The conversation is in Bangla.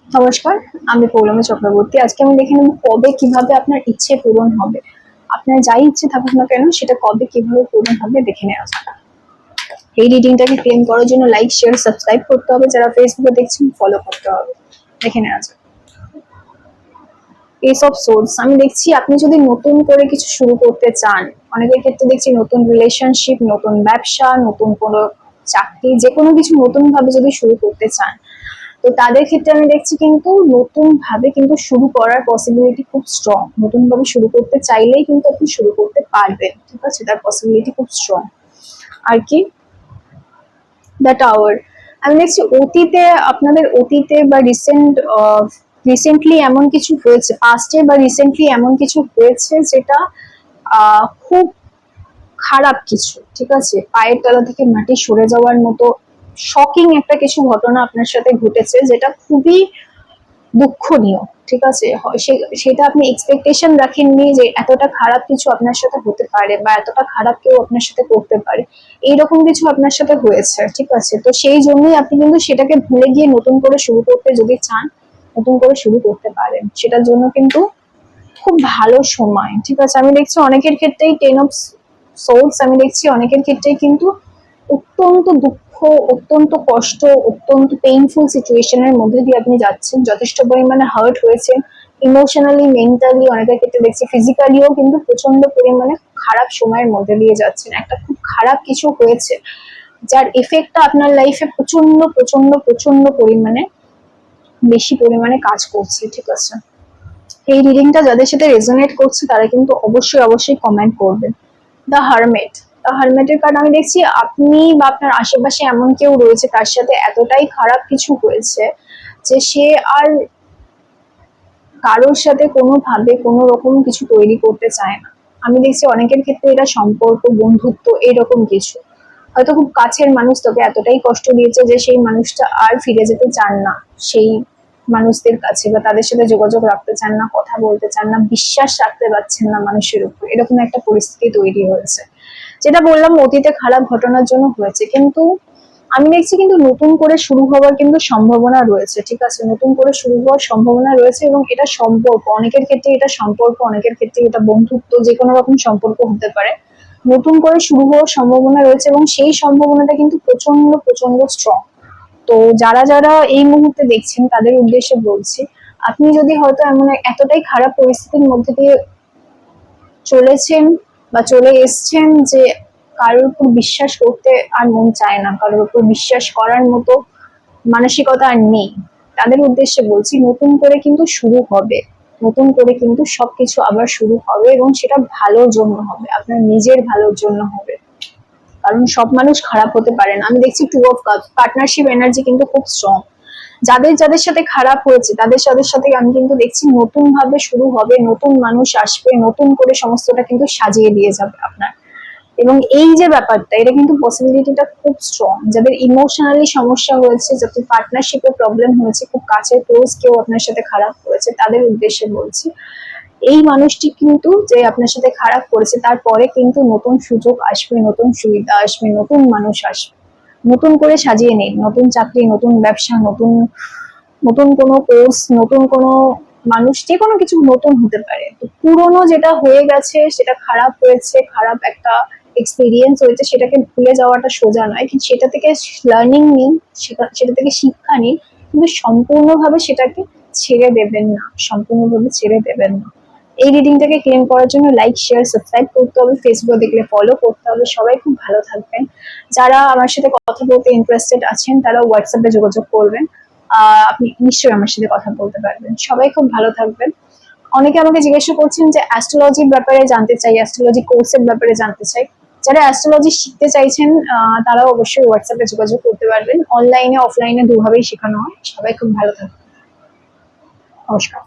নমস্কার, আমি পৌলমী চক্রবর্তী। আজকে আমি দেখে নেব কবে কিভাবে আপনার ইচ্ছে পূরণ হবে। আপনার যাই ইচ্ছে থাকুক না কেন সেটা কবে কিভাবে পূরণ হবে দেখে নেওয়া যাক। এই রিডিংটাকে ক্লেম করার জন্য লাইক, শেয়ার, সাবস্ক্রাইব করতে হবে। যারা ফেসবুকে দেখছেন ফলো করতে হবে। দেখে নেওয়া যাক। এস অফ সোর্স, আমি দেখছি আপনি যদি নতুন করে কিছু শুরু করতে চান, অনেকের ক্ষেত্রে দেখছি নতুন রিলেশনশিপ, নতুন ব্যবসা, নতুন কোনো চাকরি, যে কোনো কিছু নতুন ভাবে যদি শুরু করতে চান, তো তাদের ক্ষেত্রে আমি দেখছি কিন্তু নতুন ভাবে কিন্তু শুরু করার পসিবিলিটি খুব স্ট্রং। নতুন ভাবে শুরু করতে চাইলেই কিন্তু আপনি শুরু করতে পারবেন, ঠিক আছে, তার পসিবিলিটি খুব স্ট্রং। আর কি, দ্য টাওয়ার, আমি দেখছি অতীতে আপনাদের অতীতে বা রিসেন্টলি এমন কিছু হয়েছে, পাস্টে বা রিসেন্টলি এমন কিছু হয়েছে যেটা খুব খারাপ কিছু, ঠিক আছে, পায়ের তলা থেকে মাটি সরে যাওয়ার মতো শকিং একটা কিছু ঘটনা আপনার সাথে ঘটেছে, যেটা খুবই দুঃখনীয়, ঠিক আছে। সেটা আপনি এক্সপেকটেশন রাখেননি যে এতটা খারাপ কিছু আপনার সাথে হতে পারে বা এতটা খারাপ কেউ আপনার সাথে করতে পারে, এইরকম কিছু আপনার সাথে হয়েছে, ঠিক আছে। তো সেই জন্যই আপনি কিন্তু সেটাকে ভুলে গিয়ে নতুন করে শুরু করতে যদি চান, নতুন করে শুরু করতে পারেন। সেটার জন্য কিন্তু খুব ভালো সময়, ঠিক আছে। আমি দেখছি অনেকের ক্ষেত্রেই টেন অফ সোর্স, আমি দেখছি অনেকের ক্ষেত্রেই কিন্তু অত্যন্ত দুঃখ, অত্যন্ত কষ্ট, অত্যন্ত পেইনফুল সিচুয়েশনের মধ্যে দিয়ে আপনি যাচ্ছেন, যথেষ্ট পরিমাণে হার্ট হয়েছেন ইমোশনালি, মেন্টালি, অনেকের ক্ষেত্রে দেখছি ফিজিক্যালিও কিন্তু প্রচন্ড পরিমাণে খারাপ সময়ের মধ্যে দিয়ে যাচ্ছেন। একটা খুব খারাপ কিছু হয়েছে যার এফেক্টটা আপনার লাইফে প্রচন্ড প্রচন্ড প্রচন্ড পরিমাণে বেশি পরিমাণে কাজ করছে, ঠিক আছে। এই রিডিংটা যাদের সাথে রেজোনেট করছে তারা কিন্তু অবশ্যই অবশ্যই কমেন্ট করবেন। দ্য হারমেট, দ্য হারমেটের কার্ড, আমি দেখছি আপনি বা আপনার আশেপাশে এমন কেউ রয়েছে তার সাথে এতটাই খারাপ কিছু হয়েছে যে সে আর কারোর সাথে কোনোভাবে কোনো রকম কিছু তৈরি করতে চায় না। আমি দেখছি অনেকের ক্ষেত্রে এটা সম্পর্ক, বন্ধুত্ব, এরকম কিছু, হয়তো খুব কাছের মানুষ তোকে এতটাই কষ্ট দিয়েছে যে সেই মানুষটা আর ফিরে যেতে চান না সেই মানুষদের কাছে, বা তাদের সাথে যোগাযোগ রাখতে চান না, কথা বলতে চান না, বিশ্বাস রাখতে পারছেন না মানুষের উপর, এরকম একটা পরিস্থিতি তৈরি হয়েছে। যেটা বললাম অতীতে খারাপ ঘটনার জন্য হয়েছে, কিন্তু আমি দেখছি কিন্তু নতুন করে শুরু হওয়ার কিন্তু সম্ভাবনা রয়েছে, ঠিক আছে। নতুন করে শুরু হওয়ার সম্ভাবনা রয়েছে এবং এটা সম্পর্ক, অনেকের ক্ষেত্রে এটা সম্পর্ক, অনেকের ক্ষেত্রে এটা বন্ধুত্ব, যে কোনো রকম সম্পর্ক হতে পারে। নতুন করে শুরু হওয়ার সম্ভাবনা রয়েছে এবং সেই সম্ভাবনাটা কিন্তু প্রচন্ড প্রচন্ড স্ট্রং। তো যারা যারা এই মুহূর্তে দেখছেন তাদের উদ্দেশ্যে বলছি, আপনি যদি হয়তো এমন এতটাই খারাপ পরিস্থিতির মধ্যে দিয়ে চলেছেন বা চলে এসছেন যে কারোর উপর বিশ্বাস করতে আর মন চায় না, কারোর উপর বিশ্বাস করার মতো মানসিকতা আর নেই, তাদের উদ্দেশ্যে বলছি নতুন করে কিন্তু শুরু হবে। নতুন করে কিন্তু সবকিছু আবার শুরু হবে এবং সেটা ভালোর জন্য হবে, আপনার নিজের ভালোর জন্য হবে। কারণ সব মানুষ খারাপ হতে পারে না। আমি দেখছি two of cups, partnership energy কিন্তু খুব স্ট্রং। যাদের যাদের সাথে খারাপ হয়েছে তাদের সাথে আমি কিন্তু দেখছি নতুন ভাবে শুরু হবে, নতুন মানুষ আসবে, নতুন করে সমস্তটা কিন্তু সাজিয়ে দিয়ে যাবে আপনার। এবং এই যে ব্যাপারটা, এটা কিন্তু পসিবিলিটিটা খুব স্ট্রং। যাদের ইমোশনালি সমস্যা হয়েছে, যাদের পার্টনারশিপে প্রবলেম হয়েছে, খুব কাছের ক্লোজ কেউ আপনার সাথে খারাপ করেছে, তাদের উদ্দেশ্যে বলছি এই মানুষটি কিন্তু যে আপনার সাথে খারাপ করেছে তারপরে কিন্তু নতুন সুযোগ আসবে, নতুন সুবিধা আসবে, নতুন মানুষ আসবে। নতুন করে সাজিয়ে নিন, নতুন চাকরি, নতুন ব্যবসা, নতুন নতুন কোনো কোর্স, নতুন কোনো মানুষ, যে কোনো কিছু নতুন হতে পারে। তো পুরনো যেটা হয়ে গেছে, সেটা খারাপ হয়েছে, খারাপ একটা এক্সপিরিয়েন্স হয়েছে, সেটাকে ভুলে যাওয়াটা সোজা নয়, কিন্তু সেটা থেকে লার্নিং নিন, সেটা থেকে শিক্ষা নিন, কিন্তু সম্পূর্ণভাবে সেটাকে ছেড়ে দেবেন না, সম্পূর্ণভাবে ছেড়ে দেবেন না। এই রিডিংটাকে ক্লেম করার জন্য লাইক, শেয়ার, সাবস্ক্রাইব করতে হবে, ফেসবুক দেখলে ফলো করতে হবে। সবাই খুব ভালো থাকবেন। যারা আমার সাথে কথা বলতে ইন্টারেস্টেড আছেন তারা হোয়াটসঅ্যাপে যোগাযোগ করবেন, আপনি নিশ্চয়ই আমার সাথে কথা বলতে পারবেন। সবাই খুব ভালো থাকবেন। অনেকে আমাকে জিজ্ঞাসা করছেন যে অ্যাস্ট্রোলজির ব্যাপারে জানতে চাই, অ্যাস্ট্রোলজি কোর্সের ব্যাপারে জানতে চাই। যারা অ্যাস্ট্রোলজি শিখতে চাইছেন তারাও অবশ্যই হোয়াটসঅ্যাপে যোগাযোগ করতে পারবেন। অনলাইনে অফলাইনে দুভাবেই শেখানো হয়। সবাই খুব ভালো থাকবেন। নমস্কার।